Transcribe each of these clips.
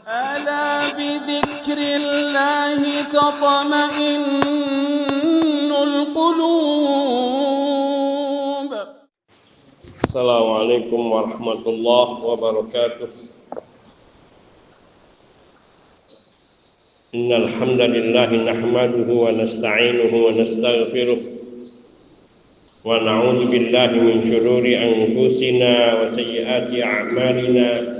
ألا بذكر الله تطمئن القلوب. السلام عليكم ورحمة الله وبركاته. إن الحمد لله نحمده ونستعينه ونستغفره ونعوذ بالله من شرور أنفسنا وسيئات أعمالنا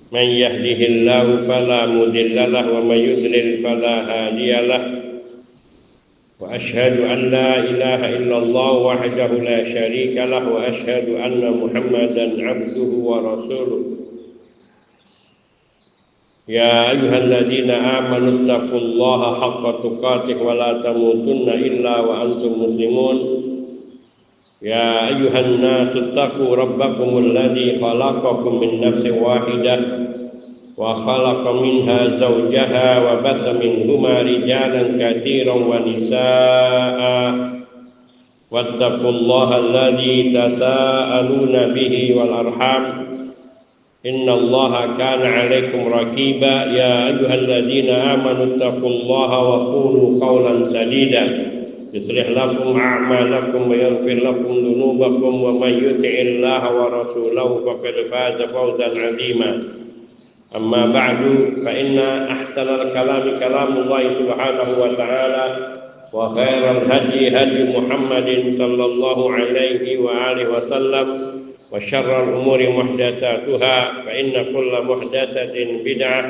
من يهده الله فلا مضل له ومن يضلل فلا هادي له وأشهد أن لا إله إلا الله وحده لا شريك له وأشهد أن محمدا عبده ورسوله. يا أيها الذين آمنوا اتقوا الله حق تقاته ولا تموتن إلا وأنتم مسلمون. يا أيها الناس اتقوا ربكم الذي خلقكم من نفس واحدة وخلق منها زوجها وبث منهما رجالا كثيرا ونساء واتقوا الله الذي تساءلون به والأرحام إن الله كان عليكم رقيبا. يا أيها الذين آمنوا اتقوا الله وقولوا قولا سديدا يصلح لكم أعمالكم ويغفر لكم ذنوبكم ومن يطع الله ورسوله فقد فاز فوزا عظيما. أما بعد فإن أحسن الكلام كلام الله سبحانه وتعالى وخير الهدي هدي محمد صلى الله عليه وآله وسلم وشر الأمور محدثاتها فإن كل محدثة بدعة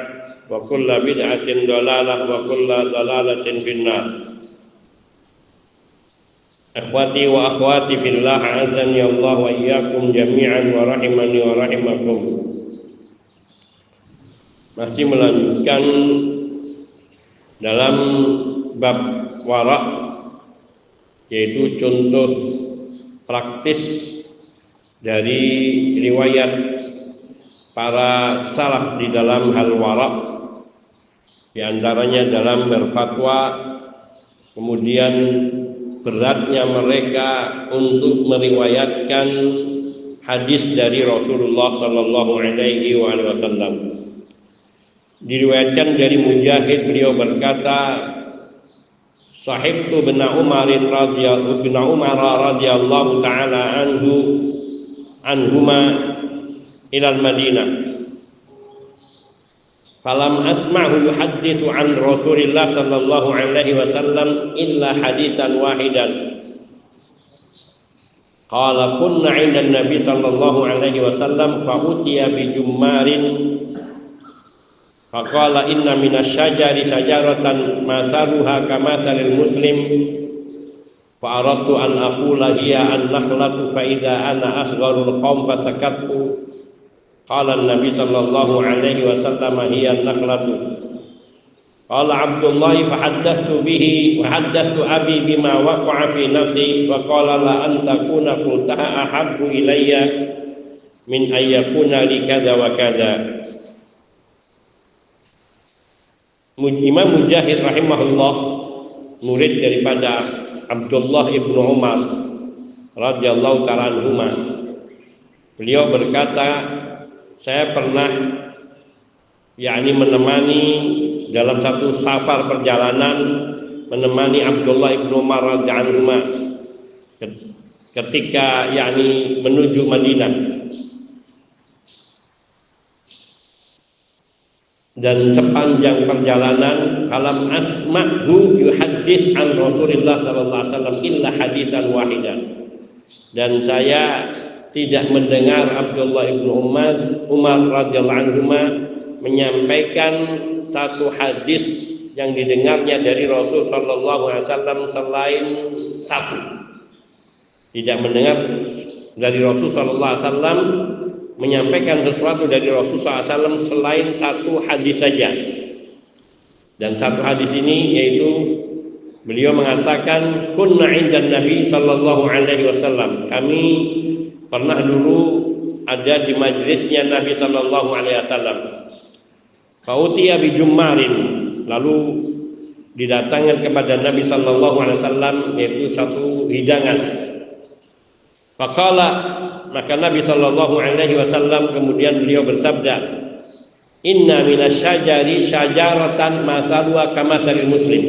وكل بدعة ضلالة وكل ضلالة في النار. Akhwati wa akhwati billah, azani Allah wa iyyakum jami'an wa rahimani wa rahimakum. Masih melanjutkan dalam bab wara', yaitu contoh praktis dari riwayat para salaf di dalam hal wara', di antaranya dalam berfatwa, kemudian beratnya mereka untuk meriwayatkan hadis dari Rasulullah sallallahu alaihi wasallam. Diriwayatkan dari Mujahid, beliau berkata, sahibtu bin Umar radhiyallahu taala anhuma ilal Madinah. Falam asma'hu yuhadditsu an Rasulillah sallallahu alaihi wasallam illa hadisan wahidan. Qala kunna 'inda an-nabi sallallahu alaihi wasallam fa utiya bi jummarin faqala inna minasyajari syajaratan masaluha kamathalil muslim fa aradtu an aqula hiya an-nakhlatu fa idza ana asgharul qaum fasakattu. Qala an-nabi sallallahu alaihi wasallam hiya an-nakhlatu. Qala Abdullah fa haddathtu bihi wa haddathtu abi bima waqa'a fi nafsi wa qala la an takuna qultaha ahabbu ilayya min an yakuna li kadza wa kadza. Imam Mujahid rahimahullah, murid daripada Abdullah ibnu Umar radhiyallahu ta'ala anhuma, beliau berkata, saya pernah menemani dalam satu safar perjalanan, menemani Abdullah ibnu Umar radhiyallahu anhu ketika menuju Madinah, dan sepanjang perjalanan alam asma'hu yuhaddits an Rasulillah sallallahu alaihi wasallam illa hadisan wahidan, dan saya tidak mendengar Abdullah ibnu Umar radhiyallahu anhu menyampaikan satu hadis yang didengarnya dari Rasul sallallahu alaihi wasallam selain satu. Tidak mendengar dari Rasul sallallahu alaihi wasallam menyampaikan sesuatu dari Rasul sallallahu alaihi wasallam selain satu hadis saja. Dan satu hadis ini yaitu beliau mengatakan, kunna 'indan Nabi sallallahu alaihi wasallam, kami pernah dulu ada di majelisnya Nabi sallallahu alaihi wasallam. Fautiya bi jummarin, lalu didatangkan kepada Nabi sallallahu alaihi wasallam yaitu satu hidangan. Faqala, maka Nabi sallallahu alaihi wasallam kemudian beliau bersabda, Inna minasyajari syajaratan masalua kamatsalil muslim.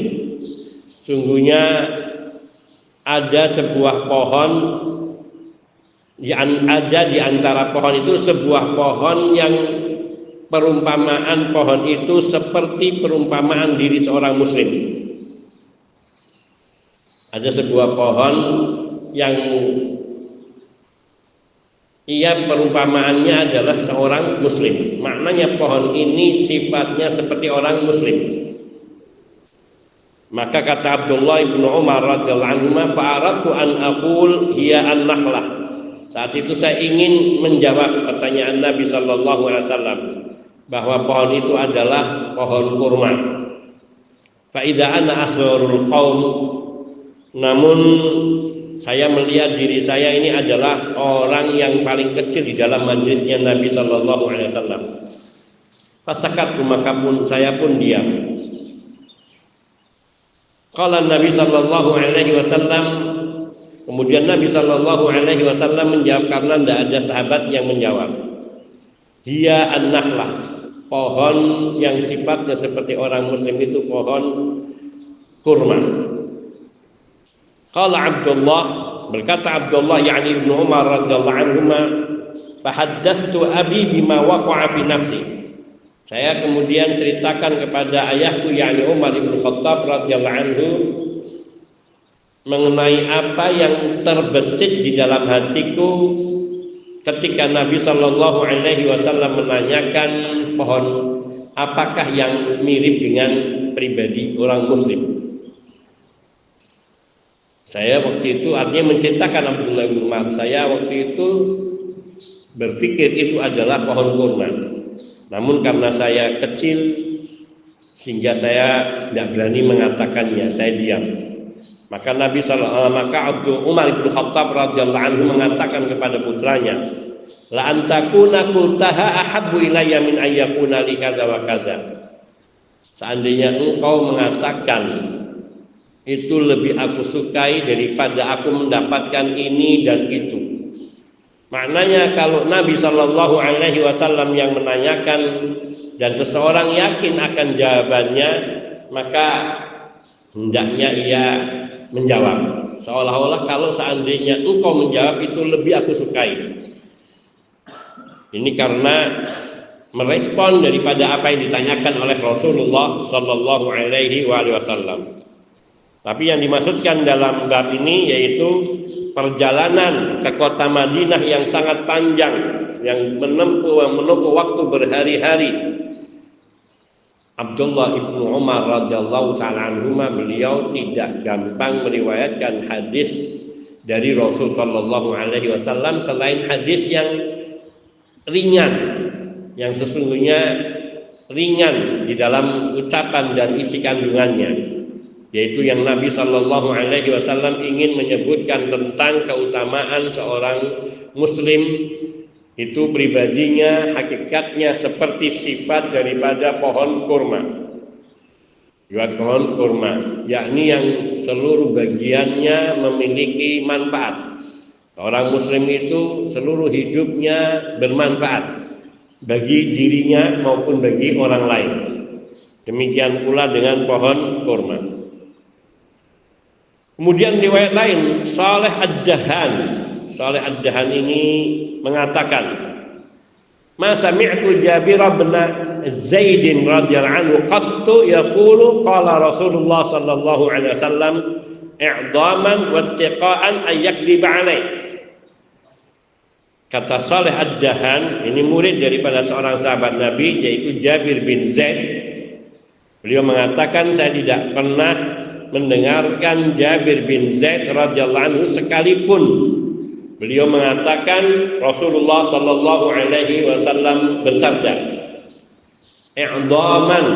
Sungguhnya ada sebuah pohon, ada di antara pohon itu sebuah pohon yang perumpamaan pohon itu seperti perumpamaan diri seorang muslim. Ada sebuah pohon yang perumpamaannya adalah seorang muslim. Maknanya pohon ini sifatnya seperti orang muslim. Maka kata Abdullah bin Umar radhiyallahu anhu, fa'aradtu an aqul hiya an-nakhlah. Saat itu saya ingin menjawab pertanyaan Nabi sallallahu alaihi wasallam bahwa pohon itu adalah pohon kurma. Fa idza ana asrarul qaum, namun saya melihat diri saya ini adalah orang yang paling kecil di dalam majelisnya Nabi sallallahu alaihi wasallam. Fasakat, maka pun saya pun diam. Qala Nabi sallallahu alaihi wasallam, kemudian Nabi sallallahu alaihi wasallam menjawab karena tidak ada sahabat yang menjawab. Dia an-nakhlah, pohon yang sifatnya seperti orang muslim itu pohon kurma. Qala Abdullah, berkata Abdullah yakni Ibnu Umar radhiyallahu anhuma, fahaddatstu abi bima waqa'a fi nafsi. Saya kemudian ceritakan kepada ayahku yakni Umar bin Khattab radhiyallahu anhu mengenai apa yang terbesit di dalam hatiku ketika Nabi sallallahu alaihi wasallam menanyakan pohon apakah yang mirip dengan pribadi orang muslim. Saya waktu itu artinya menceritakan Abdullah bin Umar, saya waktu itu berpikir itu adalah pohon kurma. Namun karena saya kecil sehingga saya tidak berani mengatakannya, saya diam. Maka Umar bin Khattab radhiyallahu anhu mengatakan kepada putranya, la antakuna qultaha ahabbu ilayya min ayyakuna li kadza wa kadza. Seandainya engkau mengatakan itu lebih aku sukai daripada aku mendapatkan ini dan itu. Maknanya kalau Nabi sallallahu alaihi wasallam yang menanyakan dan seseorang yakin akan jawabannya, maka hendaknya ia menjawab. Seolah-olah kalau seandainya engkau menjawab itu lebih aku sukai. Ini karena merespon daripada apa yang ditanyakan oleh Rasulullah sallallahu alaihi wasallam. Tapi yang dimaksudkan dalam bab ini yaitu perjalanan ke kota Madinah yang sangat panjang, yang menempuh waktu berhari-hari. Abdullah ibnu Umar radhiyallahu taala anhuma, beliau tidak gampang meriwayatkan hadis dari Rasul sallallahu alaihi wasallam selain hadis yang ringan, yang sesungguhnya ringan di dalam ucapan dan isi kandungannya, yaitu yang Nabi sallallahu alaihi wasallam ingin menyebutkan tentang keutamaan seorang muslim itu pribadinya, hakikatnya seperti sifat daripada pohon kurma. Pohon kurma, yakni yang seluruh bagiannya memiliki manfaat. Orang muslim itu seluruh hidupnya bermanfaat bagi dirinya maupun bagi orang lain. Demikian pula dengan pohon kurma. Kemudian riwayat lain, Saleh Ad-Dahan ini mengatakan, "Ma sami'tu Jabir bin Zaid radhiyallahu anhu qattu yaqulu qala Rasulullah sallallahu alaihi wasallam i'daman wa ittiqa'an ay yakdib alaih." Kata Saleh Ad-Dahan, ini murid daripada seorang sahabat Nabi yaitu Jabir bin Zaid. Beliau mengatakan, saya tidak pernah mendengarkan Jabir bin Zaid radhiyallahu anhu sekalipun beliau mengatakan Rasulullah sallallahu alaihi wasallam bersabda i'daman,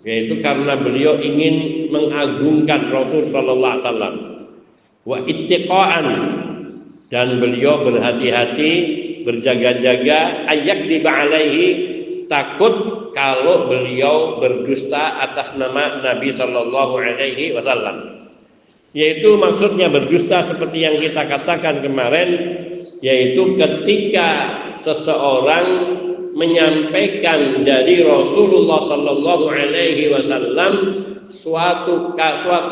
yaitu karena beliau ingin mengagungkan Rasul sallallahu alaihi wasallam, wa ittiqaan, dan beliau berhati-hati berjaga-jaga ayyak alaihi, takut kalau beliau berdusta atas nama Nabi sallallahu alaihi wasallam. Yaitu maksudnya berdusta seperti yang kita katakan kemarin, yaitu ketika seseorang menyampaikan dari Rasulullah Sallallahu Alaihi Wasallam suatu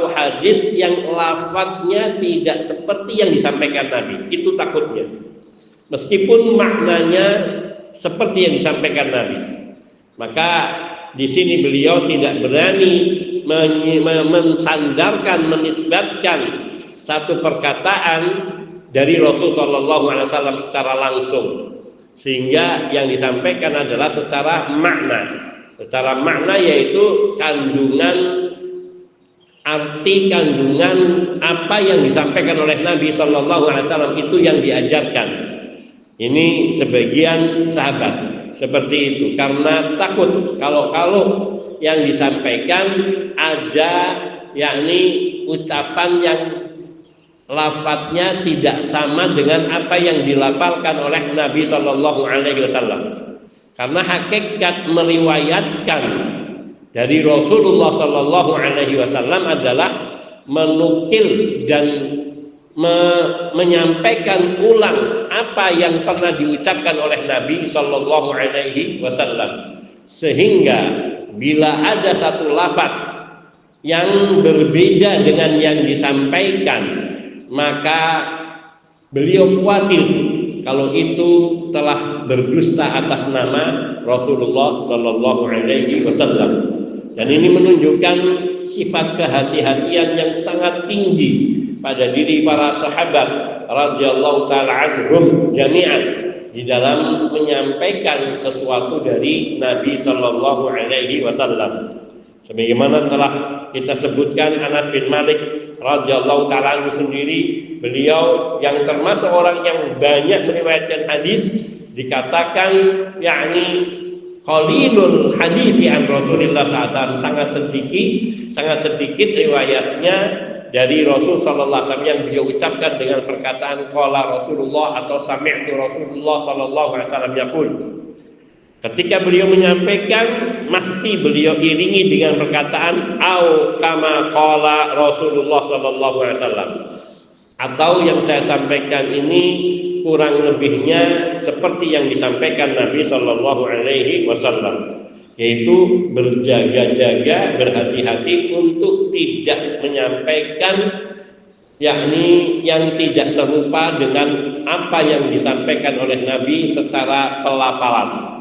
hadis yang lafadznya tidak seperti yang disampaikan Nabi. Itu takutnya. Meskipun maknanya seperti yang disampaikan Nabi, maka di sini beliau tidak berani mensandarkan, menisbatkan satu perkataan dari Rasul Sallallahu Alaihi Wasallam secara langsung, sehingga yang disampaikan adalah secara makna. Secara makna yaitu kandungan arti, kandungan apa yang disampaikan oleh Nabi Sallallahu Alaihi Wasallam itu yang diajarkan. Ini sebagian sahabat seperti itu karena takut kalau yang disampaikan ada yakni ucapan yang lafadznya tidak sama dengan apa yang dilafalkan oleh Nabi Sallallahu Alaihi Wasallam. Karena hakikat meriwayatkan dari Rasulullah Sallallahu Alaihi Wasallam adalah menukil dan menyampaikan ulang apa yang pernah diucapkan oleh Nabi Sallallahu Alaihi Wasallam. Sehingga bila ada satu lafaz yang berbeda dengan yang disampaikan, maka beliau khawatir kalau itu telah berdusta atas nama Rasulullah Sallallahu Alaihi Wasallam. Dan ini menunjukkan sifat kehati-hatian yang sangat tinggi pada diri para sahabat radhiyallahu taala anhum jami'an di dalam menyampaikan sesuatu dari Nabi Sallallahu Alaihi Wasallam. Sebagaimana telah kita sebutkan, Anas bin Malik radhiyallahu taala anhu sendiri, beliau yang termasuk orang yang banyak meriwayatkan hadis, dikatakan yakni qalilul hadisi an Rasulillah SAW, sangat sedikit riwayatnya dari Rasul sallallahu alaihi wasallam yang beliau ucapkan dengan perkataan qala Rasulullah atau sami'tu Rasulullah sallallahu alaihi wasallam yaqul. Ketika beliau menyampaikan, mesti beliau iringi dengan perkataan au kama qala Rasulullah sallallahu alaihi wasallam. Atau yang saya sampaikan ini kurang lebihnya seperti yang disampaikan Nabi sallallahu alaihi wasallam, yaitu berjaga-jaga, berhati-hati untuk tidak menyampaikan yakni yang tidak serupa dengan apa yang disampaikan oleh Nabi secara pelafalan.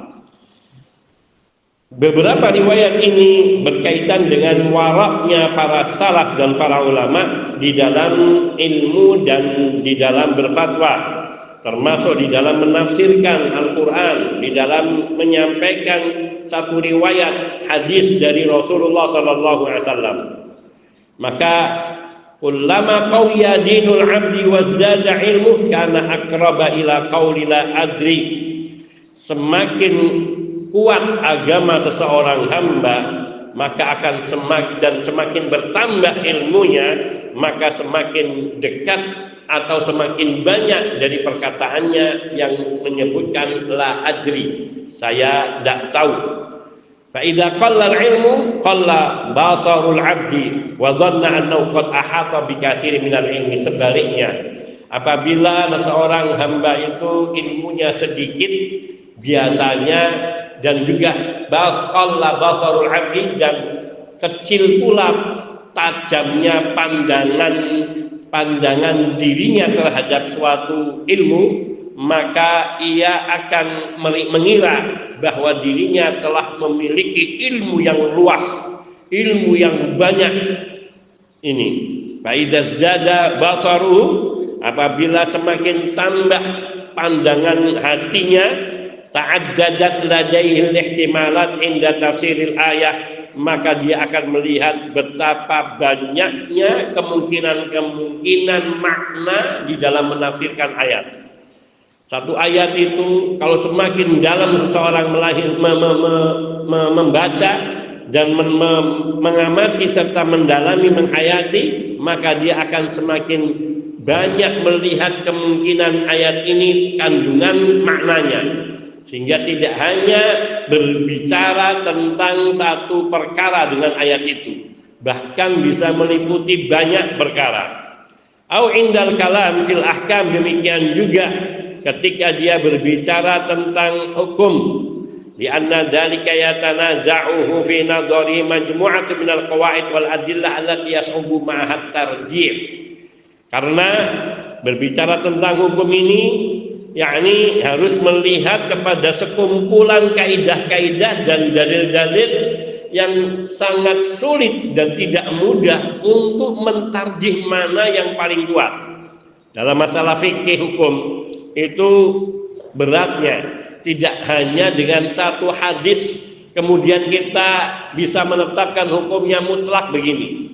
Beberapa riwayat ini berkaitan dengan waraknya para salaf dan para ulama di dalam ilmu dan di dalam berfatwa, termasuk di dalam menafsirkan Al-Quran, di dalam menyampaikan satu riwayat hadis dari Rasulullah SAW. Maka kullama qawiya dinul abdi wazdada ilmuh kana akraba ila qawli la adri. Semakin kuat agama seseorang hamba, maka akan semakin bertambah ilmunya, maka semakin dekat atau semakin banyak dari perkataannya yang menyebutkan la adri, saya tidak tahu. Fa idza qalla al-ilmu qalla basarul abdi wa dhanna annahu qad ahata bi katsirin minal ilmi. Sebaliknya, apabila seseorang hamba itu ilmunya sedikit, biasanya dan juga qalla basarul abdi, dan kecil pula tajamnya pandangan dirinya terhadap suatu ilmu, maka ia akan mengira bahwa dirinya telah memiliki ilmu yang luas, ilmu yang banyak. Ini fa idza zada basaruhu, apabila semakin tambah pandangan hatinya, ta'addadat ladaihi al-ihtimalat inda tafsiril ayah, maka dia akan melihat betapa banyaknya kemungkinan makna di dalam menafsirkan ayat. Satu ayat itu kalau semakin dalam seseorang membaca dan mengamati serta mendalami, menghayati, maka dia akan semakin banyak melihat kemungkinan ayat ini, kandungan maknanya. Sehingga tidak hanya berbicara tentang satu perkara dengan ayat itu, bahkan bisa meliputi banyak perkara. Au indal kalam fil ahkam, demikian juga ketika dia berbicara tentang hukum, lianna dzalika yatanaza'uhu fi nadhari majmu'atun minal qawaid wal adillah allati yas'ubu ma'ahat tarjih. Karena berbicara tentang hukum ini yakni harus melihat kepada sekumpulan kaidah-kaidah dan dalil-dalil yang sangat sulit dan tidak mudah untuk mentarjih mana yang paling kuat. Dalam masalah fikih hukum itu beratnya tidak hanya dengan satu hadis kemudian kita bisa menetapkan hukumnya mutlak begini.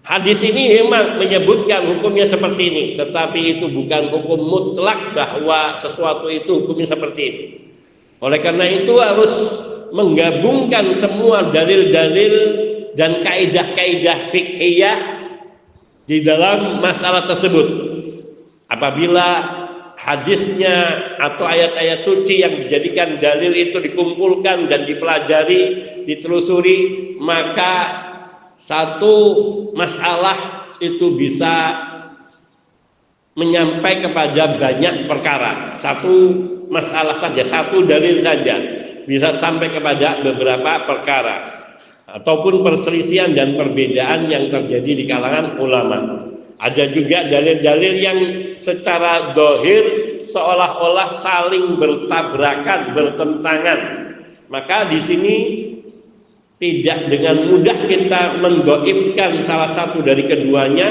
Hadis ini memang menyebutkan hukumnya seperti ini, tetapi itu bukan hukum mutlak bahwa sesuatu itu hukumnya seperti ini. Oleh karena itu harus menggabungkan semua dalil-dalil dan kaidah-kaidah fikhiyah di dalam masalah tersebut. Apabila hadisnya atau ayat-ayat suci yang dijadikan dalil itu dikumpulkan dan dipelajari, ditelusuri, maka satu masalah itu bisa menyampai kepada banyak perkara. Satu masalah saja, satu dalil saja bisa sampai kepada beberapa perkara ataupun perselisihan dan perbedaan yang terjadi di kalangan ulama. Ada juga dalil-dalil yang secara zahir seolah-olah saling bertabrakan, bertentangan. Maka di sini tidak dengan mudah kita mendhaifkan salah satu dari keduanya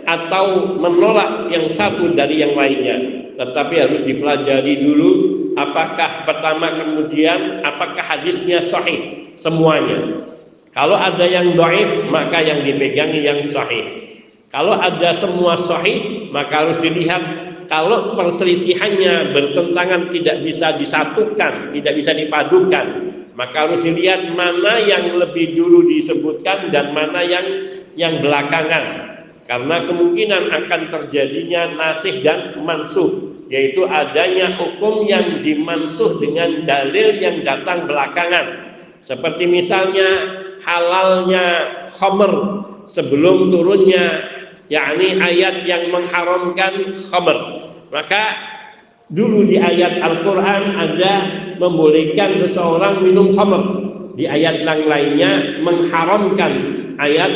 atau menolak yang satu dari yang lainnya, tetapi harus dipelajari dulu apakah pertama kemudian apakah hadisnya sahih semuanya. Kalau ada yang dhaif maka yang dipegangi yang sahih. Kalau ada semua sahih maka harus dilihat. Kalau perselisihannya bertentangan tidak bisa disatukan, tidak bisa dipadukan, maka harus dilihat mana yang lebih dulu disebutkan dan mana yang belakangan. Karena kemungkinan akan terjadinya nasikh dan mansuh, yaitu adanya hukum yang dimansuh dengan dalil yang datang belakangan. Seperti misalnya halalnya khamr sebelum turunnya yakni ayat yang mengharamkan khamr. Maka dulu di ayat Al-Quran ada membolehkan seseorang minum khamr, di ayat yang lainnya mengharamkan ayat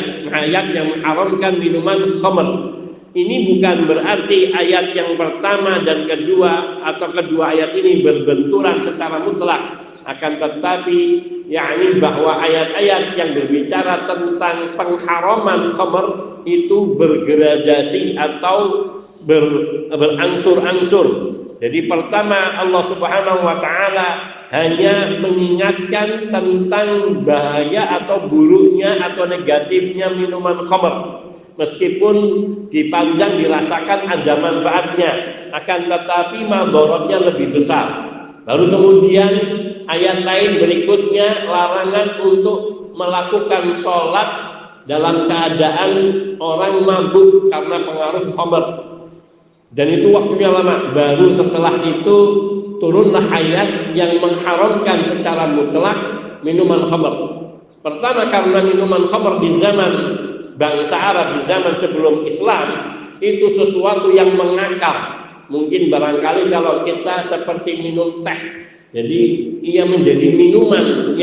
yang mengharamkan minuman khamr. Ini bukan berarti ayat yang pertama dan kedua atau kedua ayat ini berbenturan secara mutlak, akan tetapi yakni bahwa ayat-ayat yang berbicara tentang pengharaman khamr itu bergradasi atau berangsur-angsur. Jadi pertama Allah Subhanahu wa taala hanya mengingatkan tentang bahaya atau buruknya atau negatifnya minuman khamr. Meskipun dipandang dirasakan ada manfaatnya, akan tetapi madharatnya lebih besar. Baru kemudian ayat lain berikutnya larangan untuk melakukan sholat dalam keadaan orang mabuk karena pengaruh khamr. Dan itu waktunya lama. Baru setelah itu turunlah ayat yang mengharamkan secara mutlak minuman khamr. Pertama karena minuman khamr di zaman bangsa Arab, di zaman sebelum Islam, itu sesuatu yang mengakar. Mungkin barangkali kalau kita seperti minum teh, jadi ia menjadi minuman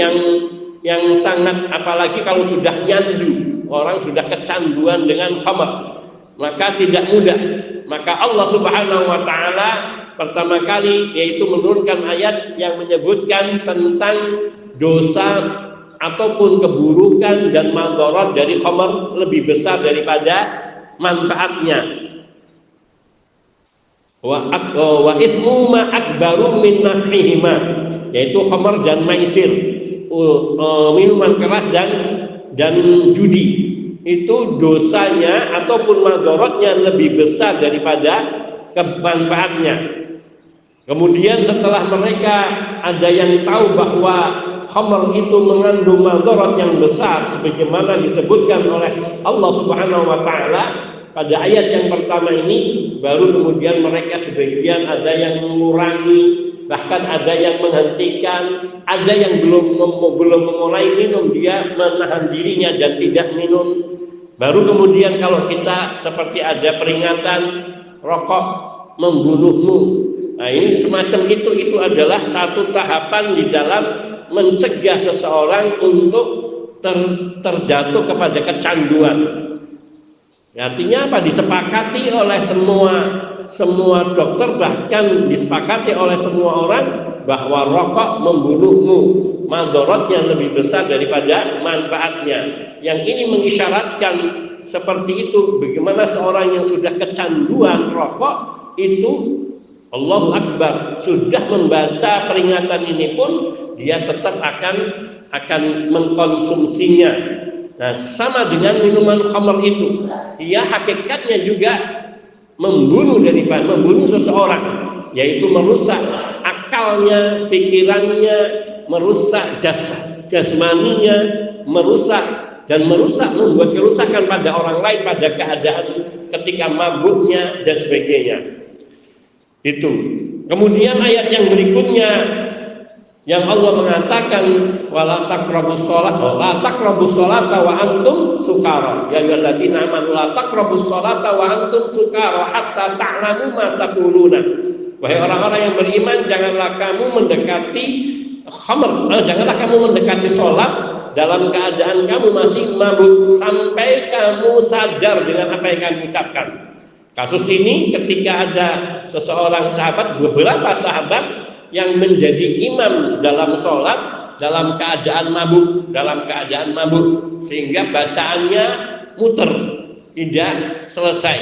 yang sangat, apalagi kalau sudah nyandu, orang sudah kecanduan dengan khamr, maka tidak mudah. Maka Allah Subhanahu wa taala pertama kali yaitu menurunkan ayat yang menyebutkan tentang dosa ataupun keburukan dan madharat dari khamr lebih besar daripada manfaatnya. Wa ismu ma akbaru min naf'ihima, yaitu khamr dan maisir, minuman keras dan judi. Itu dosanya ataupun madharatnya lebih besar daripada kemanfaatnya. Kemudian setelah mereka ada yang tahu bahwa khamr itu mengandung madharat yang besar sebagaimana disebutkan oleh Allah Subhanahu wa taala pada ayat yang pertama ini, baru kemudian mereka sebagian ada yang mengurangi, bahkan ada yang menghentikan, ada yang belum memulai minum, dia menahan dirinya dan tidak minum. Baru kemudian kalau kita seperti ada peringatan rokok membunuhmu, Nah, ini semacam itu adalah satu tahapan di dalam mencegah seseorang untuk terjatuh kepada kecanduan. Artinya apa? Disepakati oleh semua dokter, bahkan disepakati oleh semua orang bahwa rokok membunuhmu, madorotnya lebih besar daripada manfaatnya. Yang ini mengisyaratkan seperti itu. Bagaimana seorang yang sudah kecanduan rokok itu, Allahu Akbar, sudah membaca peringatan ini pun dia tetap akan mengkonsumsinya. Nah, sama dengan minuman khamr itu, ia hakikatnya juga membunuh seseorang, yaitu merusak akalnya, pikirannya, merusak jasmaninya, membuat kerusakan pada orang lain pada keadaan ketika mabuknya dan sebagainya. Itu. Kemudian ayat yang berikutnya yang Allah mengatakan wala taqrabus sholata wa antum sukara. Ya ayyuhalladzina amanu la taqrabus sholata wa antum sukara hatta ta'lamu ma taquluna. Wahai orang-orang yang beriman, janganlah kamu mendekati sholat dalam keadaan kamu masih mabuk sampai kamu sadar dengan apa yang kamu ucapkan. Kasus ini ketika ada seseorang sahabat, beberapa sahabat yang menjadi imam dalam sholat dalam keadaan mabuk, sehingga bacaannya muter, tidak selesai,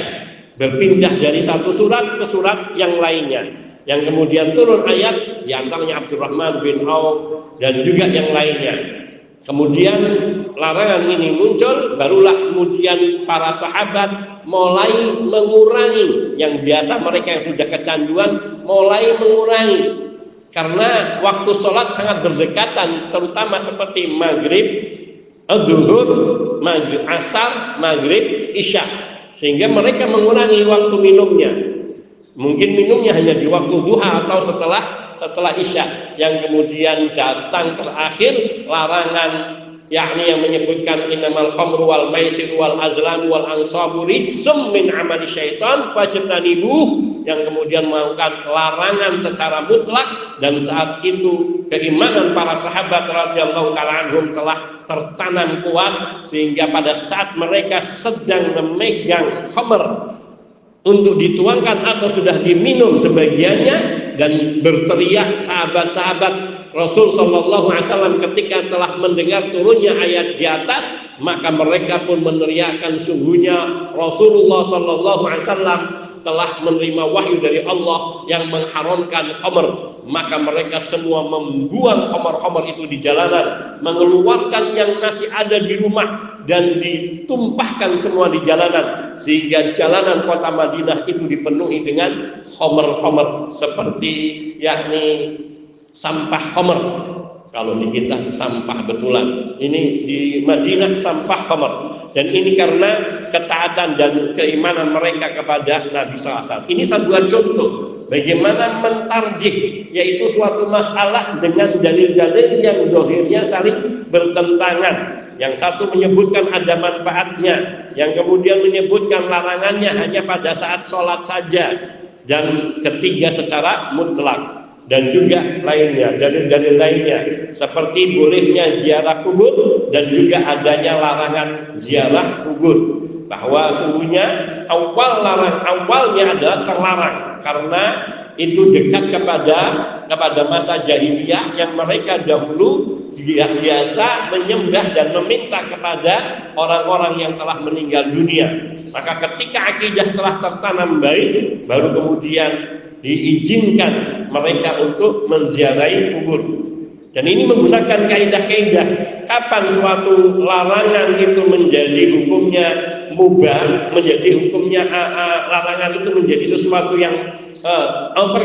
berpindah dari satu surat ke surat yang lainnya, yang kemudian turun ayat di antaranya Abdurrahman bin Auf dan juga yang lainnya. Kemudian larangan ini muncul, barulah kemudian para sahabat mulai mengurangi, yang biasa mereka yang sudah kecanduan mulai mengurangi. Karena waktu sholat sangat berdekatan, terutama seperti maghrib, zuhur, asar, maghrib, isya, sehingga mereka mengurangi waktu minumnya. Mungkin minumnya hanya di waktu duha atau setelah isya, yang kemudian datang terakhir larangan, yakni yang menyebutkan innamal khamru wal maisir wal azlam wal ansabu rijsum min amali syaitan fajtanibuh, yang kemudian melakukan larangan secara mutlak. Dan saat itu keimanan para sahabat radhiyallahu ta'ala anhum telah tertanam kuat, sehingga pada saat mereka sedang memegang khamr untuk dituangkan atau sudah diminum sebagiannya dan berteriak sahabat-sahabat Rasul sallallahu alaihi wasallam ketika telah mendengar turunnya ayat di atas, maka mereka pun meneriakkan sungguhnya Rasulullah sallallahu alaihi wasallam telah menerima wahyu dari Allah yang mengharamkan khamr. Maka mereka semua membuang khamr-khamr itu di jalanan, mengeluarkan yang masih ada di rumah dan ditumpahkan semua di jalanan, sehingga jalanan kota Madinah itu dipenuhi dengan khamr-khamr seperti yakni sampah khamr. Kalau di kita sampah betulan, ini di Madinah sampah khamr. Dan ini karena ketaatan dan keimanan mereka kepada Nabi SAW. Ini sebuah contoh bagaimana mentarjih, yaitu suatu masalah dengan dalil-dalil yang dohirnya saling bertentangan. Yang satu menyebutkan ada manfaatnya, yang kemudian menyebutkan larangannya hanya pada saat sholat saja, dan ketiga secara mutlak. Dan juga lainnya, dalil-dalil lainnya seperti bolehnya ziarah kubur dan juga adanya larangan ziarah kubur, bahwa sungguhnya awalnya adalah terlarang karena itu dekat kepada masa jahiliyah yang mereka dahulu biasa menyembah dan meminta kepada orang-orang yang telah meninggal dunia. Maka ketika akidah telah tertanam baik, baru kemudian diizinkan mereka untuk menziarahi kubur. Dan ini menggunakan kaidah-kaidah kapan suatu larangan itu menjadi hukumnya mubah, menjadi hukumnya larangan itu menjadi sesuatu yang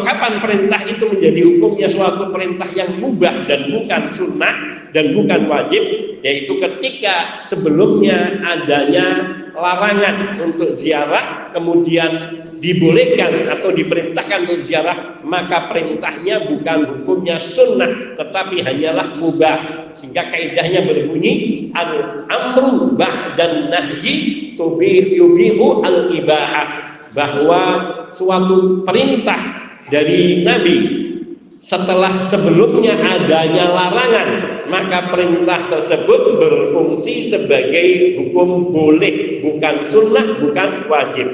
kapan perintah itu menjadi hukumnya suatu perintah yang mubah dan bukan sunnah dan bukan wajib, yaitu ketika sebelumnya adanya larangan untuk ziarah kemudian dibolehkan atau diperintahkan untuk ziarah, maka perintahnya bukan hukumnya sunnah tetapi hanyalah mubah. Sehingga kaidahnya berbunyi al-amru ba'dan nahyi yubihu al-ibahah, bahwa suatu perintah dari Nabi setelah sebelumnya adanya larangan, maka perintah tersebut berfungsi sebagai hukum boleh, bukan sunnah, bukan wajib.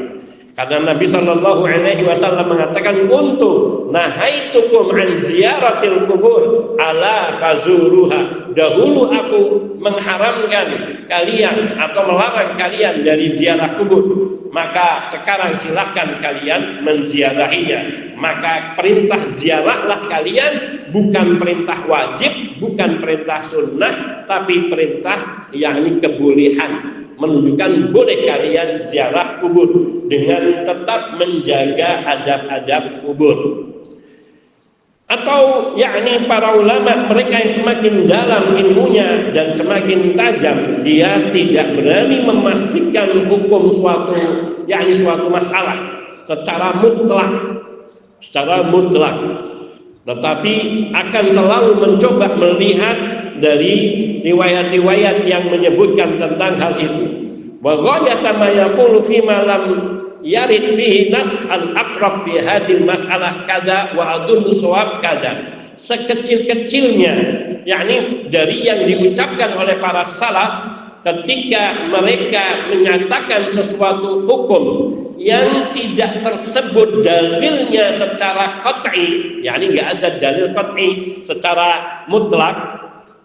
Karena Nabi Shallallahu Alaihi Wasallam mengatakan, "Kuntu nahaitukum an ziyaratil kubur ala fazuruha." Dahulu aku mengharamkan kalian atau melarang kalian dari ziarah kubur, maka sekarang silahkan kalian menziarahinya. Maka perintah ziarahlah kalian, bukan perintah wajib, bukan perintah sunnah, tapi perintah yakni kebolehan, menunjukkan boleh kalian ziarah kubur dengan tetap menjaga adab-adab kubur. Atau yakni para ulama, mereka yang semakin dalam ilmunya dan semakin tajam, dia tidak berani memastikan hukum suatu masalah secara mutlak, tetapi akan selalu mencoba melihat dari riwayat-riwayat yang menyebutkan tentang hal itu. Wa ghayata ma yaqulu fi ma lam yarid fihi nas al-aqrab fi hadhihi mas'alah kada wa adullu shawab kada. Sekecil-kecilnya yakni dari yang diucapkan oleh para salaf ketika mereka menyatakan sesuatu hukum yang tidak tersebut dalilnya secara qat'i, yakni enggak ada dalil qat'i secara mutlak,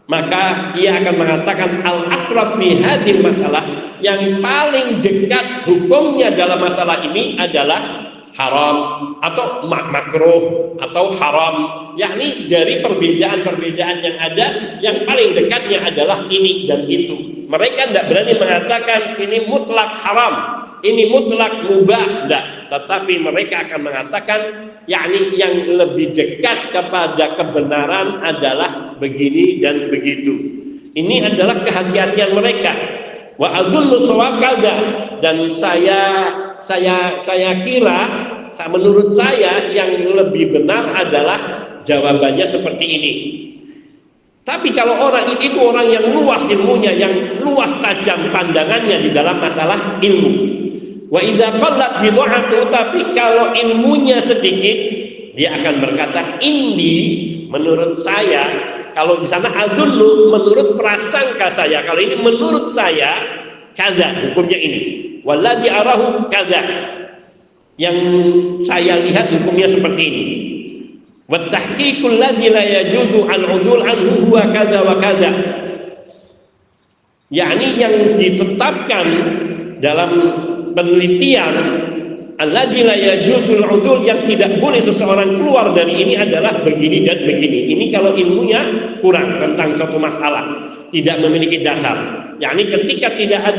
maka ia akan mengatakan al-aqrab fi hadhil masalah, yang paling dekat hukumnya dalam masalah ini adalah haram atau makruh atau haram, yakni dari perbedaan-perbedaan yang ada, yang paling dekatnya adalah ini dan itu. Mereka tidak berani mengatakan ini mutlak haram, ini mutlak mubah, tidak. Tetapi mereka akan mengatakan yakni yang lebih dekat kepada kebenaran adalah begini dan begitu. Ini adalah kehati-hatian mereka. Wa adullu shawab kada, dan menurut saya yang lebih benar adalah jawabannya seperti ini. Tapi kalau orang itu orang yang luas ilmunya, yang luas tajam pandangannya di dalam masalah ilmu. Wa idza qallat bid'atu, tapi kalau ilmunya sedikit, dia akan berkata indi, menurut saya. Kalau di sana adullu, menurut prasangka saya. Kalau ini menurut saya kaza, hukumnya ini. Walladzi arahu kaza, yang saya lihat hukumnya seperti ini. Wa tahqiqul ladzi la yajuzu al-udul anhu huwa kaza wa kaza, yakni yang ditetapkan dalam penelitian alladzi la yajuzul udul, yang tidak boleh seseorang keluar dari ini adalah begini dan begini. Ini kalau ilmunya kurang tentang suatu masalah, tidak memiliki dasar. Yakni ketika tidak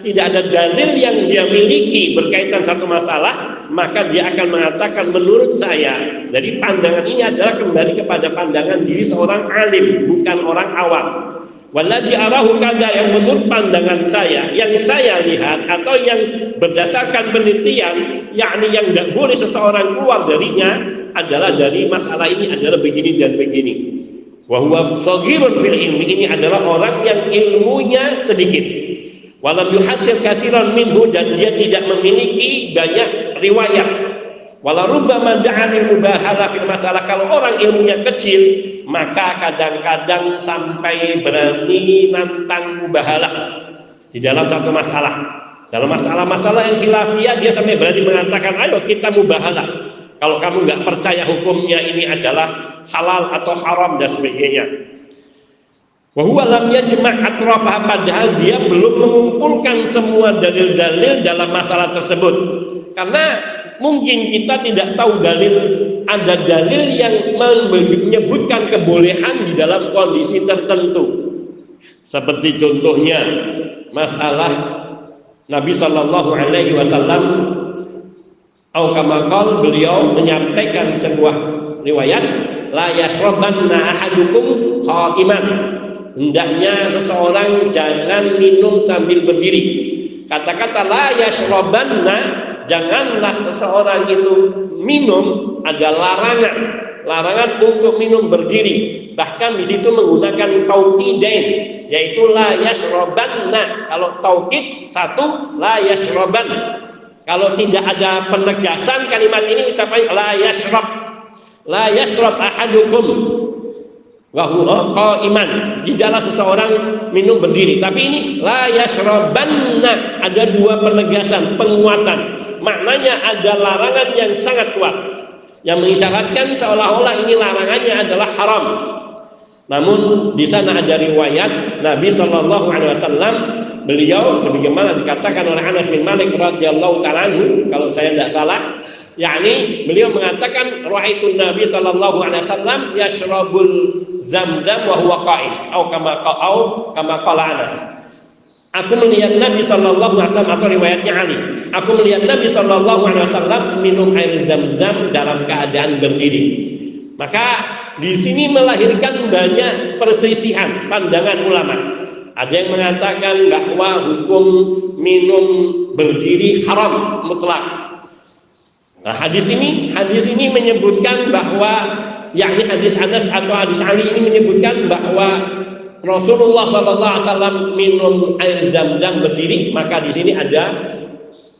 ada dalil yang dia miliki berkaitan satu masalah, maka dia akan mengatakan menurut saya. Jadi pandangan ini adalah kembali kepada pandangan diri seorang alim, bukan orang awam. Walladzi arahu kada, yang menurut pandangan saya, yang saya lihat atau yang berdasarkan penelitian, yakni yang tidak boleh seseorang keluar darinya adalah dari masalah ini adalah begini dan begini. Wa huwa shaghirun fil ilmi, ini adalah orang yang ilmunya sedikit. Walam yuhasil katsiran minhu, dan dia tidak memiliki banyak riwayat. Wala rubbama da'a lil mubahalah fil masalah, kalau orang ilmunya kecil, maka kadang-kadang sampai berani nantang mubahalah di dalam satu masalah. Dalam masalah-masalah yang khilafiyah, dia sampai berani mengatakan, ayo kita mubahalah. Kalau kamu nggak percaya hukumnya ini adalah halal atau haram dan sebagainya. Wa huwa lam yajma' atrafah, padahal dia belum mengumpulkan semua dalil-dalil dalam masalah tersebut. Karena mungkin kita tidak tahu ada dalil yang menyebutkan kebolehan di dalam kondisi tertentu. Seperti contohnya masalah Nabi Shallallahu Alaihi Wasallam, beliau menyampaikan sebuah riwayat, la yashrabanna ahadukum qa'iman, hendaknya seseorang jangan minum sambil berdiri. Kata-kata la yashrabanna, janganlah seseorang itu minum, ada larangan untuk minum berdiri. Bahkan di situ menggunakan tauqidain, yaitu la yashrabanna. Kalau taukid satu, la yashraban. Kalau tidak ada penegasan kalimat ini, ucapan la yashrab, La yashrab ahadukum wa huwa qa'iman. Tidaklah seseorang minum berdiri. Tapi ini la yashrabanna, ada dua penegasan, penguatan. Maknanya ada larangan yang sangat kuat yang mengisyaratkan seolah-olah ini larangannya adalah haram. Namun di sana ada riwayat Nabi Shallallahu Alaihi Wasallam, beliau sebagaimana dikatakan oleh Anas bin Malik radhiyallahu taala anhu, kalau saya tidak salah, yakni beliau mengatakan ra'aitu Nabi Shallallahu Alaihi Wasallam yashrabul zamzam wa huwa qa'im, atau kama qala Anas. Aku melihat Nabi Shallallahu Alaihi Wasallam, atau riwayatnya Ali, aku melihat Nabi Shallallahu Alaihi Wasallam minum air zam-zam dalam keadaan berdiri. Maka di sini melahirkan banyak perselisihan pandangan ulama. Ada yang mengatakan bahwa hukum minum berdiri haram mutlak. Nah, hadis ini menyebutkan bahwa, yakni hadis Anas atau hadis Ali ini menyebutkan bahwa Rasulullah SAW minum air zam-zam berdiri. Maka di sini ada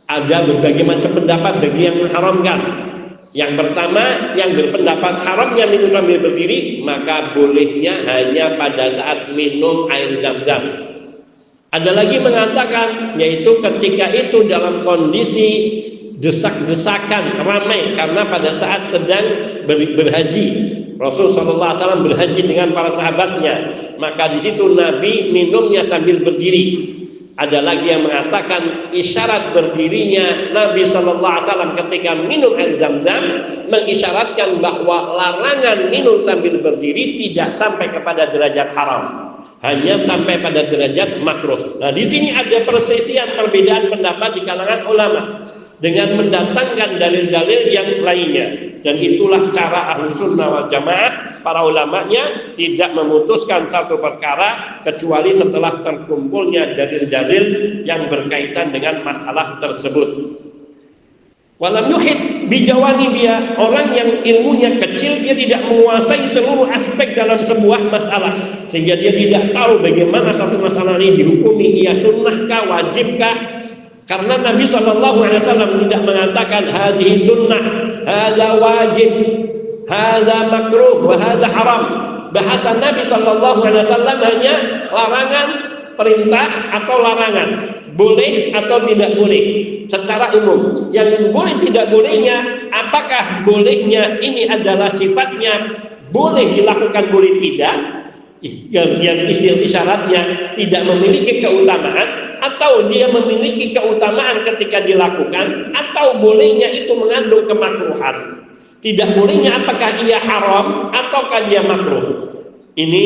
berbagai macam pendapat bagi yang mengharamkan. Yang pertama, yang berpendapat haramnya minum sambil berdiri, maka bolehnya hanya pada saat minum air zam-zam. Ada lagi mengatakan, yaitu ketika itu dalam kondisi desak-desakan ramai, karena pada saat sedang berhaji, Rasulullah SAW berhaji dengan para sahabatnya, maka di situ Nabi minumnya sambil berdiri. Ada lagi yang mengatakan isyarat berdirinya Nabi SAW ketika minum air zam-zam mengisyaratkan bahwa larangan minum sambil berdiri tidak sampai kepada derajat haram, hanya sampai pada derajat makruh. Nah, di sini ada perselisihan, perbedaan pendapat di kalangan ulama dengan mendatangkan dalil-dalil yang lainnya. Dan itulah cara Ahlus Sunnah wal Jamaah, para ulamanya tidak memutuskan satu perkara kecuali setelah terkumpulnya dalil-dalil yang berkaitan dengan masalah tersebut. Walam yuhid bijawani dia, orang yang ilmunya kecil, dia tidak menguasai seluruh aspek dalam sebuah masalah, sehingga dia tidak tahu bagaimana satu masalah ini dihukumi, ia sunnahkah, wajibkah. Karena Nabi SAW tidak mengatakan hadhihi sunnah, hadza wajib, hadza makruh, wa hadza haram. Bahasa Nabi SAW hanya larangan, perintah atau larangan, boleh atau tidak boleh secara umum. Yang boleh tidak bolehnya, apakah bolehnya ini adalah sifatnya boleh dilakukan, boleh tidak, yang isyaratnya tidak memiliki keutamaan, atau dia memiliki keutamaan ketika dilakukan, atau bolehnya itu mengandung kemakruhan. Tidak bolehnya apakah ia haram ataukah dia makruh. Ini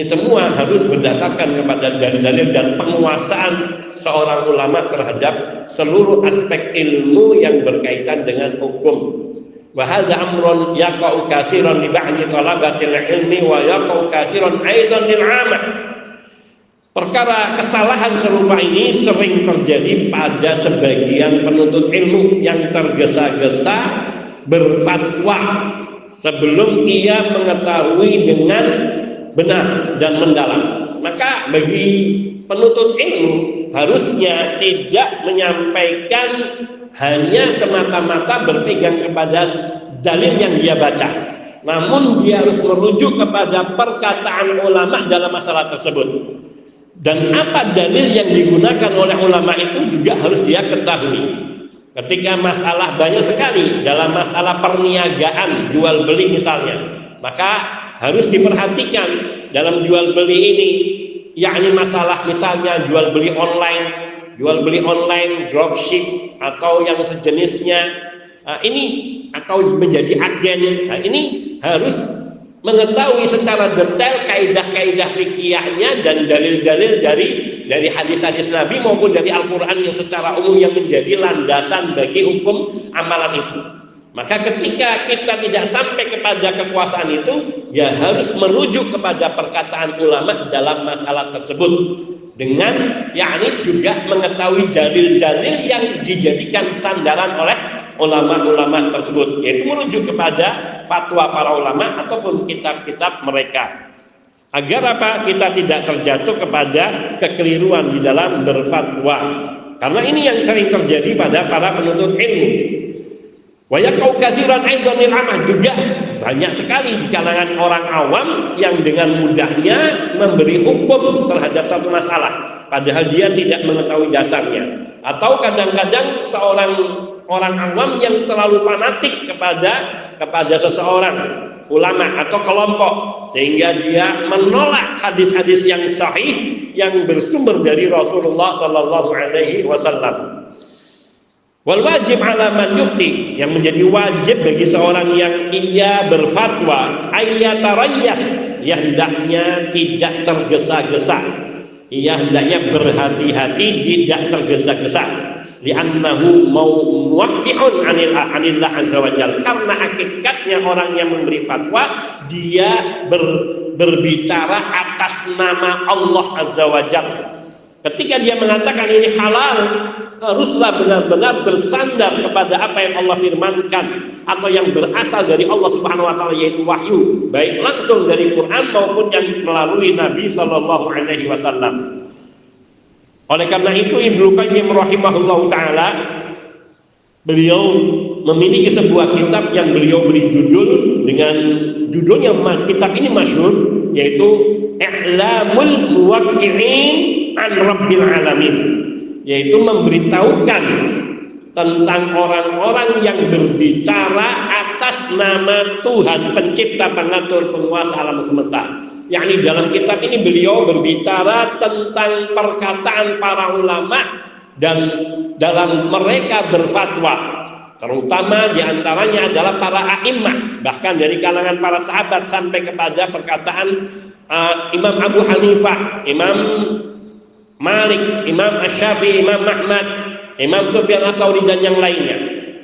semua harus berdasarkan kepada dalil-dalil dan penguasaan seorang ulama terhadap seluruh aspek ilmu yang berkaitan dengan hukum. Wa hadza amrun yaqa'u katsiran li ba'di talabatil ilmi wa yaqa'u katsiran aidan lil 'amah. Perkara kesalahan serupa ini sering terjadi pada sebagian penuntut ilmu yang tergesa-gesa berfatwa sebelum ia mengetahui dengan benar dan mendalam. Maka bagi penuntut ilmu harusnya tidak menyampaikan hanya semata-mata berpegang kepada dalil yang dia baca, namun dia harus merujuk kepada perkataan ulama dalam masalah tersebut. Dan apa dalil yang digunakan oleh ulama itu juga harus dia ketahui. Ketika masalah banyak sekali dalam masalah perniagaan, jual beli misalnya, maka harus diperhatikan dalam jual beli ini, yakni masalah misalnya jual beli online, dropship atau yang sejenisnya, ini atau menjadi agen. Nah, ini harus mengetahui secara detail kaidah-kaidah fikihnya dan dalil-dalil dari hadis-hadis Nabi maupun dari Al-Quran yang secara umum yang menjadi landasan bagi hukum amalan itu. Maka ketika kita tidak sampai kepada kekuasaan itu, ya harus merujuk kepada perkataan ulama dalam masalah tersebut, dengan yakni juga mengetahui dalil-dalil yang dijadikan sandaran oleh ulama-ulama tersebut, yaitu merujuk kepada fatwa para ulama ataupun kitab-kitab mereka, agar apa? Kita tidak terjatuh kepada kekeliruan di dalam berfatwa. Karena ini yang sering terjadi pada para penuntut ilmu. Wa yaqau katsiran aidan lil amah, juga banyak sekali di kalangan orang awam yang dengan mudahnya memberi hukum terhadap satu masalah padahal dia tidak mengetahui dasarnya. Atau kadang-kadang seorang orang awam yang terlalu fanatik kepada seseorang ulama atau kelompok sehingga dia menolak hadis-hadis yang sahih yang bersumber dari Rasulullah sallallahu alaihi wasallam. Wal wajib ala man yufti, yang menjadi wajib bagi seorang yang ia berfatwa ayyatarayyah, yang hendaknya tidak tergesa-gesa, ia hendaknya berhati-hati, tidak tergesa-gesa. Li'annahu muwaqqi'un 'anillah azza wa jalla, karena hakikatnya orang yang memberi fatwa dia berbicara atas nama Allah azza wa jalla. Ketika dia mengatakan ini halal, haruslah benar-benar bersandar kepada apa yang Allah firmankan atau yang berasal dari Allah Subhanahu wa taala, yaitu wahyu, baik langsung dari Quran maupun yang melalui Nabi sallallahu alaihi wasallam. Oleh karena itu Ibnu Qayyim rahimahullahu taala, beliau memiliki sebuah kitab yang beliau beri judul dengan judulnya, kitab ini masyhur, yaitu I'lamul Muwaqqi'in an Rabbil Alamin, yaitu memberitahukan tentang orang-orang yang berbicara atas nama Tuhan pencipta, pengatur, penguasa alam semesta. Yakni dalam kitab ini beliau berbicara tentang perkataan para ulama dan dalam mereka berfatwa, terutama diantaranya adalah para a'immah, bahkan dari kalangan para sahabat sampai kepada perkataan Imam Abu Hanifah, Imam Malik, Imam Asy-Syafi'i, Imam Ahmad, Imam Sufyan Ats-Tsauri dan yang lainnya,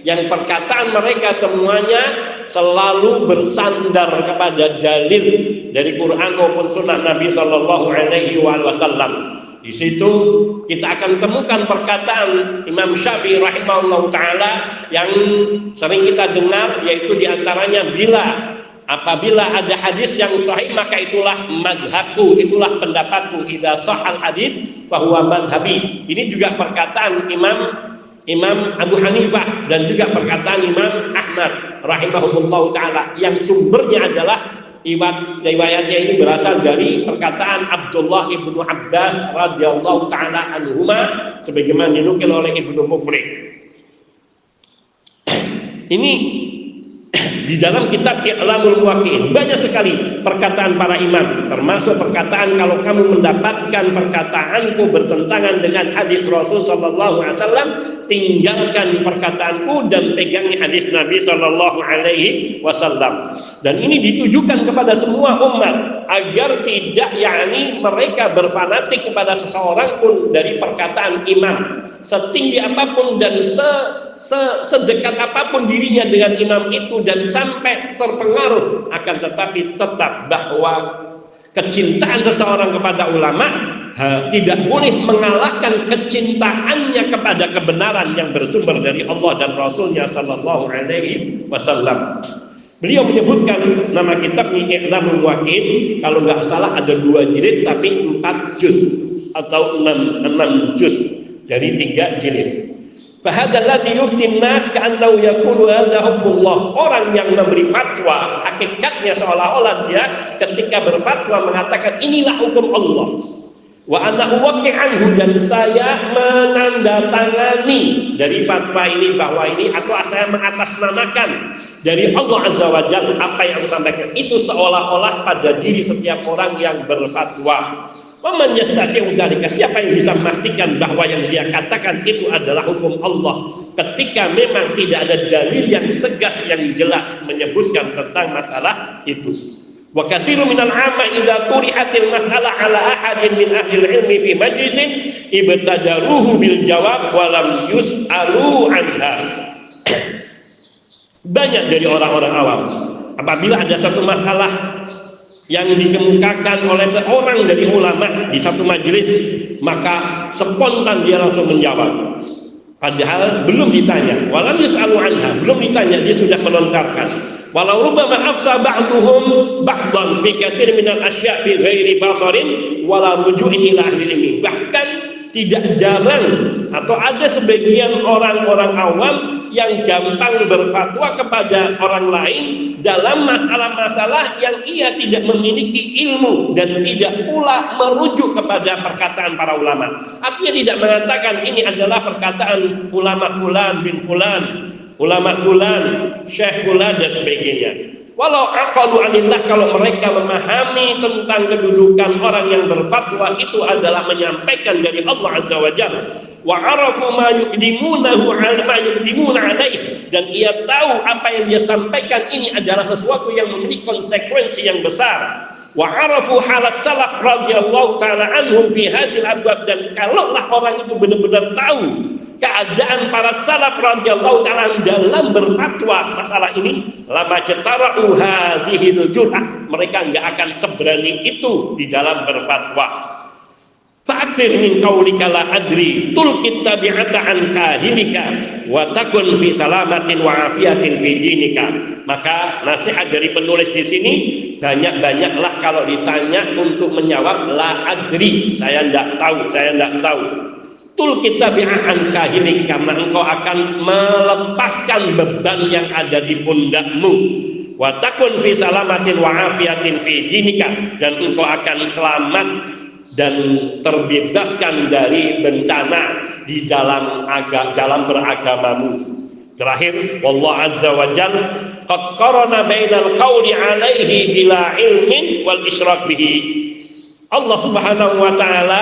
yang perkataan mereka semuanya selalu bersandar kepada dalil dari Quran maupun Sunnah Nabi Sallallahu Alaihi Wasallam. Di situ kita akan temukan perkataan Imam Syafi'i rahimahullah taala yang sering kita dengar, yaitu diantaranya apabila ada hadis yang sahih maka itulah madhabku, itulah pendapatku. Idza shahhal hadis fahuwa madhabi. Ini juga perkataan Imam Abu Hanifah dan juga perkataan Imam Ahmad rahimahullah taala, yang sumbernya adalah riwayatnya ini berasal dari perkataan Abdullah ibnu Abbas radhiyallahu taala anhuma, sebagaimana dinukil oleh Ibnu Muflih. Ini di dalam kitab I'lamul Muwaqqi'in banyak sekali perkataan para imam, termasuk perkataan kalau kamu mendapatkan perkataanku bertentangan dengan hadis Rasul sallallahu alaihi wasallam, tinggalkan perkataanku dan pegangi hadis Nabi sallallahu alaihi wasallam. Dan ini ditujukan kepada semua umat agar tidak mereka berfanatik kepada seseorang pun dari perkataan imam, setinggi apapun dan sedekat apapun dirinya dengan imam itu, dan sampai terpengaruh, akan tetapi tetap bahwa kecintaan seseorang kepada ulama tidak boleh mengalahkan kecintaannya kepada kebenaran yang bersumber dari Allah dan Rasulnya sallallahu alaihi wasallam. Beliau menyebutkan nama kitab I'lamul Muwaqqi'in, kalau nggak salah ada 2 jilid tapi 4 juz atau 6 juz dari 3 jilid. Fahadzal ladzi yuftin nas ka'annahu yaqulu hadza hukmullah. Orang yang memberi fatwa hakikatnya seolah-olah dia ketika berfatwa mengatakan inilah hukum Allah. Wa ana uwaqqi'anhu, dan saya menandatangani dari fatwa ini bahwa ini, atau saya mengatasnamakan dari Allah Azza wa Jalla apa yang saya sampaikan. Itu seolah-olah pada diri setiap orang yang berfatwa. Waman yastati'u dzalika, siapa yang bisa memastikan bahwa yang dia katakan itu adalah hukum Allah ketika memang tidak ada dalil yang tegas yang jelas menyebutkan tentang masalah itu. Wa katsirun minal 'amma idza turihatil mas'alah 'ala ahadin min ahli ilmi fi majlisin ibtadaruhu bil jawab wa lam yus'alu anha. Banyak dari orang-orang awam apabila ada satu masalah yang dikemukakan oleh seorang dari ulama di satu majelis, maka spontan dia langsung menjawab, padahal belum ditanya. Walam yus'alu anha, belum ditanya dia sudah melontarkan. Walau rubbama afta ba'duhum ba'dan fi katsir min al-asya' fi ghairi basarin wala ruju'in ila ahli ilmi. Bahkan tidak jarang atau ada sebagian orang-orang awam yang gampang berfatwa kepada orang lain dalam masalah-masalah yang ia tidak memiliki ilmu dan tidak pula merujuk kepada perkataan para ulama. Artinya tidak mengatakan ini adalah perkataan ulama fulan bin fulan, ulama fulan, syekh fulan dan sebagainya. Walau aqalu anillah, kalau mereka memahami tentang kedudukan orang yang berfatwa itu adalah menyampaikan dari Allah Azza wa Jalla, wa arafu ma yuqdimunahu ma yuqdimuna alaih, dan ia tahu apa yang dia sampaikan ini adalah sesuatu yang memiliki konsekuensi yang besar. Wa arafu halas salaf radhiyallahu taala anhum fi hadhil abwab, dan kalaulah orang itu benar-benar tahu keadaan para salaf radhiyallahu taala dalam berfatwa masalah ini, lama jatara'u hadhil jur'ah, mereka enggak akan seberani itu di dalam berfatwa. Fa'aksir min qaulika la adri tulqit tabi'ata an kahilika wa takun fi salamatin wa afiyatin fi dinika. Maka nasihat dari penulis di sini, banyak-banyaklah kalau ditanya untuk menjawab la adri, saya enggak tahu. Tulqit tabi'an kahilik, karena engkau akan melepaskan beban yang ada di pundakmu. Wa takun fi salamatin wa afiyatin fi dinika, dan engkau akan selamat dan terbebaskan dari bencana di dalam beragamamu. Terakhir, wallahu azza wa jalla qad qarana bainal qawli alaihi bila ilmin wal isyrak bihi. Allah Subhanahu wa taala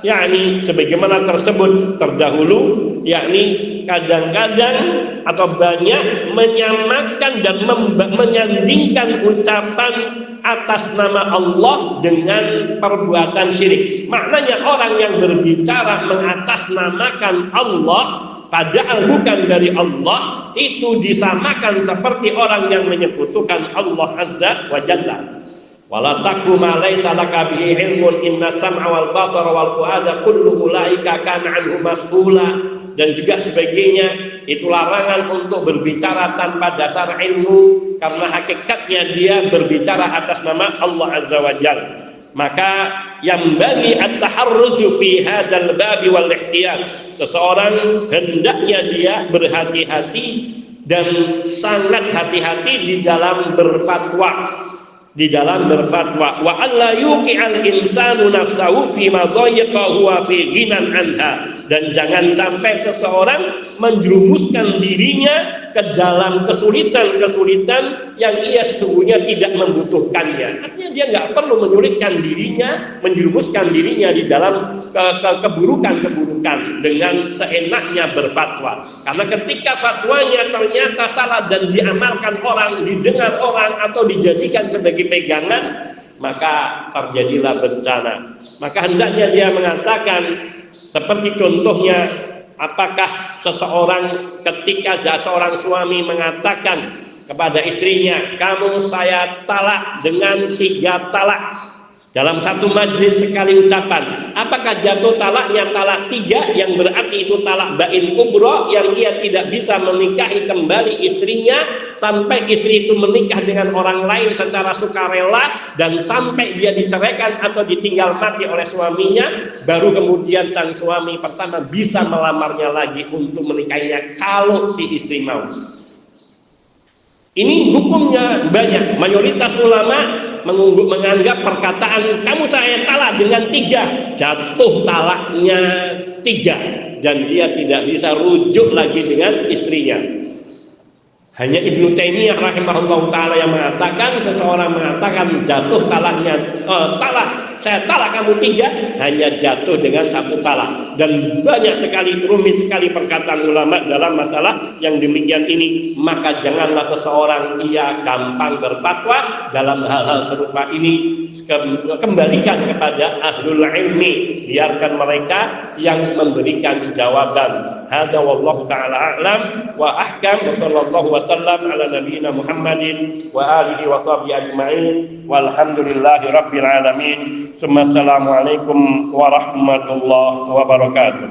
yakni sebagaimana tersebut terdahulu, yakni kadang-kadang atau banyak menyamakan dan menyandingkan ucapan atas nama Allah dengan perbuatan syirik. Maknanya orang yang berbicara mengatasnamakan Allah padahal bukan dari Allah, itu disamakan seperti orang yang menyekutukan Allah Azza wa Jalla. Wala taqfu ma laysa laka bihi ilmun inna sam'a wal basara wal fuada kullu ulaika kana anhu mas'ula, dan juga sebagainya. Itu larangan untuk berbicara tanpa dasar ilmu, karena hakikatnya dia berbicara atas nama Allah Azza wa Jalla. Maka yang bagi at-taharruzu fi hadzal babi wal ihtiyat, seseorang hendaknya dia berhati-hati dan sangat hati-hati di dalam berfatwa. Wa alla yuqi'al insanu nafsahu fi ma dhayqa huwa fi ghinan anha, dan jangan sampai seseorang menjerumuskan dirinya ke dalam kesulitan yang ia sesungguhnya tidak membutuhkannya. Artinya dia nggak perlu menjerumuskan dirinya di dalam keburukan dengan seenaknya berfatwa. Karena ketika fatwanya ternyata salah dan diamalkan orang, didengar orang atau dijadikan sebagai pegangan, maka terjadilah bencana. Maka hendaknya dia mengatakan, seperti contohnya, apakah seseorang ketika seorang suami mengatakan kepada istrinya, kamu saya talak dengan 3 talak dalam satu majlis sekali ucapan, apakah jatuh talaknya talak 3 yang berarti itu talak bain kubro, yang ia tidak bisa menikahi kembali istrinya sampai istri itu menikah dengan orang lain secara sukarela, dan sampai dia diceraikan atau ditinggal mati oleh suaminya, baru kemudian sang suami pertama bisa melamarnya lagi untuk menikahinya kalau si istri mau. Ini hukumnya banyak. Mayoritas ulama menganggap perkataan kamu saya talak dengan 3, jatuh talaknya 3, dan dia tidak bisa rujuk lagi dengan istrinya. Hanya Ibnu Taimiyah rahimahullah ta'ala yang mengatakan, seseorang mengatakan jatuh talaknya, saya talak kamu 3, hanya jatuh dengan 1 talak. Dan banyak sekali, rumit sekali perkataan ulama dalam masalah yang demikian ini. Maka janganlah seseorang ia gampang berfatwa dalam hal-hal serupa ini. Kembalikan kepada ahlul ilmi, biarkan mereka yang memberikan jawaban. Hadza wallahu ta'ala a'lam wa ahkam, wa sallallahu wa sallam ala nabiyyina Muhammadin wa alihi wa sahbihi ajma'in walhamdulillahi rabbil alamin. Assalamualaikum warahmatullahi wabarakatuh.